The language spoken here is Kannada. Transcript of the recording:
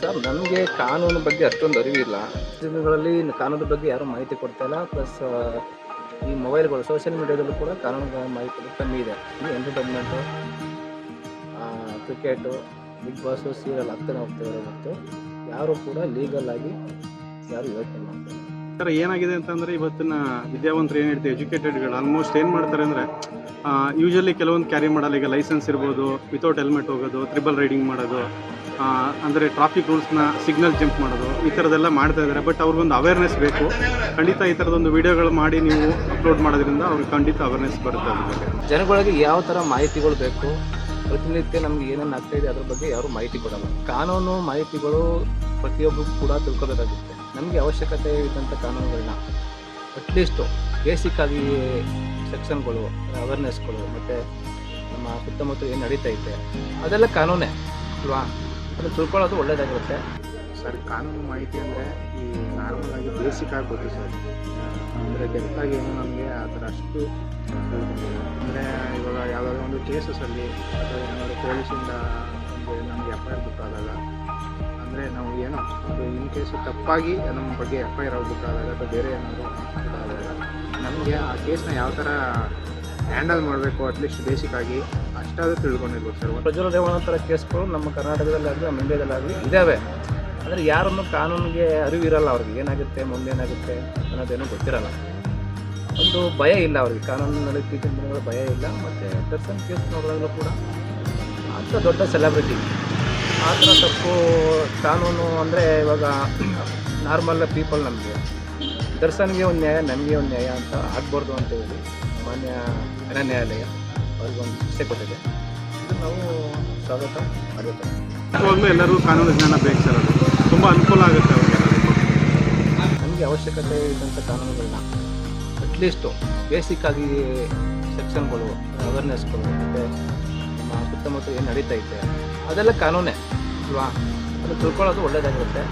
ಸರ್, ನನಗೆ ಕಾನೂನು ಬಗ್ಗೆ ಅಷ್ಟೊಂದು ಅರಿವಿಲ್ಲ. ದಿನಗಳಲ್ಲಿ ಕಾನೂನು ಬಗ್ಗೆ ಯಾರೂ ಮಾಹಿತಿ ಕೊಡ್ತಾ ಇಲ್ಲ. ಪ್ಲಸ್ ಈ ಮೊಬೈಲ್ಗಳು, ಸೋಷಿಯಲ್ ಮೀಡಿಯಾದಲ್ಲೂ ಕೂಡ ಕಾನೂನುಗಳ ಮಾಹಿತಿ ಕಮ್ಮಿ ಇದೆ. ಈ entertainment, cricket, Bigg Boss, serial ಆಗ್ತಾನೆ ಹೋಗ್ತಿದ್ದಾರೆ ಹೊರತು ಯಾರೂ ಕೂಡ ಲೀಗಲ್ ಆಗಿ ಯಾರು ಯೋಚನೆ ಮಾಡ್ತಾರೆ. ಸರ್, ಏನಾಗಿದೆ ಅಂತಂದರೆ ಇವತ್ತಿನ ವಿದ್ಯಾವಂತರು ಏನು ಹೇಳ್ತೀವಿ, ಎಜುಕೇಟೆಡ್ಗಳು ಆಲ್ಮೋಸ್ಟ್ ಏನು ಮಾಡ್ತಾರೆ ಅಂದರೆ ಯೂಶಲಿ ಕೆಲವೊಂದು ಕ್ಯಾರಿ ಮಾಡಲ್ಲ. ಈಗ ಲೈಸೆನ್ಸ್ ಇರ್ಬೋದು, ವಿತೌಟ್ ಹೆಲ್ಮೆಟ್ ಹೋಗೋದು, ಟ್ರಿಬಲ್ ರೈಡಿಂಗ್ ಮಾಡೋದು, ಅಂದರೆ ಟ್ರಾಫಿಕ್ ರೂಲ್ಸ್ನ ಸಿಗ್ನಲ್ ಜಂಪ್ ಮಾಡೋದು, ಈ ಥರದ್ದೆಲ್ಲ ಮಾಡ್ತಾ ಇದ್ದಾರೆ. ಬಟ್ ಅವ್ರಿಗೊಂದು ಅವೇರ್ನೆಸ್ ಬೇಕು. ಖಂಡಿತ ಈ ಥರದೊಂದು ವಿಡಿಯೋಗಳು ಮಾಡಿ ನೀವು ಅಪ್ಲೋಡ್ ಮಾಡೋದ್ರಿಂದ ಅವ್ರಿಗೆ ಖಂಡಿತ ಅವೇರ್ನೆಸ್ ಬರುತ್ತೆ. ಅದ್ರ ಬಗ್ಗೆ ಜನಗಳಿಗೆ ಯಾವ ಥರ ಮಾಹಿತಿಗಳು ಬೇಕು, ಪ್ರತಿನಿತ್ಯ ನಮ್ಗೆ ಏನೇನು ಆಗ್ತಾ ಇದೆ ಅದ್ರ ಬಗ್ಗೆ ಯಾರೂ ಮಾಹಿತಿ ಕೊಡಲ್ಲ. ಕಾನೂನು ಮಾಹಿತಿಗಳು ಪ್ರತಿಯೊಬ್ಬರು ಕೂಡ ತಿಳ್ಕೊಬೇಕಾಗುತ್ತೆ. ನಮಗೆ ಅವಶ್ಯಕತೆ ಇದ್ದಂಥ ಕಾನೂನುಗಳನ್ನ ಅಟ್ಲೀಸ್ಟು ಬೇಸಿಕ್ಕಾಗಿ ಸೆಕ್ಷನ್ಗಳು, ಅವೇರ್ನೆಸ್ಗಳು, ಮತ್ತು ನಮ್ಮ ಸುತ್ತಮುತ್ತ ಏನು ನಡೀತಾ ಇದೆ ಅದೆಲ್ಲ ಕಾನೂನೇ ಅಲ್ವಾ, ಅದು ತಿಳ್ಕೊಳ್ಳೋದು ಒಳ್ಳೆಯದಾಗಿರುತ್ತೆ. ಸರ್, ಕಾನೂನು ಮಾಹಿತಿ ಅಂದರೆ ಈ ನಾರ್ಮಲ್ ಆಗಿ ಬೇಸಿಕ್ ಆಗಿ ಗೊತ್ತು ಸರ್. ಅಂದರೆ ಡೆಪ್ತಾಗಿ ಏನು ನಮಗೆ ಆ ಥರ ಅಷ್ಟು ಅಂದರೆ ಇವಾಗ ಯಾವುದಾದ್ರು ಒಂದು ಕೇಸಸಲ್ಲಿ ಅಥವಾ ಏನಾದರೂ ಪೊಲೀಸಿಂದ ಒಂದು ನಮಗೆ FIR ಬುಕ್ ಆದಾಗ, ಅಂದರೆ ನಾವು ಏನೋ ಅದು ಇನ್ ಕೇಸು ತಪ್ಪಾಗಿ ನಮ್ಮ ಬಗ್ಗೆ FIR ಬುಕ್ ಆದಾಗ ಅಥವಾ ಬೇರೆ ಏನಾದರೂ ಆದಾಗ ನಮಗೆ ಆ ಕೇಸ್ನ ಯಾವ ಥರ ಹ್ಯಾಂಡಲ್ ಮಾಡಬೇಕು ಅಟ್ಲೀಸ್ಟ್ ಬೇಸಿಕ್ಕಾಗಿ ಅಷ್ಟಾದರೂ ತಿಳ್ಕೊಂಡಿರ್ಬೋದು ಸರ್. ಪ್ರಜ್ವಲ ರೇವಣ್ಣ ಥರ ಕೇಸ್ಗಳು ನಮ್ಮ ಕರ್ನಾಟಕದಲ್ಲಾಗಲಿ, ನಮ್ಮ ಇಂಡಿಯಾದಲ್ಲಾಗಲಿ ಇದ್ದಾವೆ. ಅಂದರೆ ಯಾರನ್ನು ಕಾನೂನಿಗೆ ಅರಿವಿರಲ್ಲ. ಅವ್ರಿಗೆ ಏನಾಗುತ್ತೆ, ಮುಂದೇನಾಗುತ್ತೆ ಅನ್ನೋದೇನೂ ಗೊತ್ತಿರಲ್ಲ. ಒಂದು ಭಯ ಇಲ್ಲ ಅವ್ರಿಗೆ, ಕಾನೂನಿನಲ್ಲಿ ಇತ್ತೀಚಿನ ಭಯ ಇಲ್ಲ. ಮತ್ತು ದರ್ಶನ್ ಕೇಸ್ ನೋಡಿದಾಗಲೂ ಕೂಡ ಅಂಥ ದೊಡ್ಡ ಸೆಲೆಬ್ರಿಟಿ ಆ ಥರ ತಪ್ಪು ಕಾನೂನು ಅಂದರೆ ಇವಾಗ ನಾರ್ಮಲ್ ಪೀಪಲ್ ನಮಗೆ ದರ್ಶನ್ಗೆ ಒಂದು ನ್ಯಾಯ, ನಮಗೆ ಒಂದು ನ್ಯಾಯ ಅಂತ ಆಗ್ಬಾರ್ದು ಅಂತ ಹೇಳಿ ಮಾನ್ಯ ನ್ಯಾಯಾಲಯ ಅವ್ರಿಗೊಂದು ಶಿಕ್ಷೆ ಕೊಟ್ಟಿದೆ. ಇದು ನಾವು ಸ್ವಾಗತ ಮಾಡುತ್ತೇವೆ. ನಿಜವಾಗ್ಲೂ ಎಲ್ಲರೂ ಕಾನೂನು ಜ್ಞಾನ ಬೇಕು ಸರ್. ಅದು ತುಂಬ ಅನುಕೂಲ ಆಗುತ್ತೆ ಅವ್ರಿಗೆ. ನಮಗೆ ಅವಶ್ಯಕತೆ ಇದ್ದಂಥ ಕಾನೂನುಗಳನ್ನ ಅಟ್ಲೀಸ್ಟು ಬೇಸಿಕ್ಕಾಗಿ ಸೆಕ್ಷನ್ಗಳು, ಅವೇರ್ನೆಸ್ಗಳು, ಮತ್ತು ನಮ್ಮ ಸುತ್ತಮುತ್ತ ಏನು ನಡೀತಾ ಇದೆ ಅದೆಲ್ಲ ಕಾನೂನೇ ಅಲ್ವಾ, ಅದು ತಿಳ್ಕೊಳ್ಳೋದು ಒಳ್ಳೆಯದಾಗಿರುತ್ತೆ.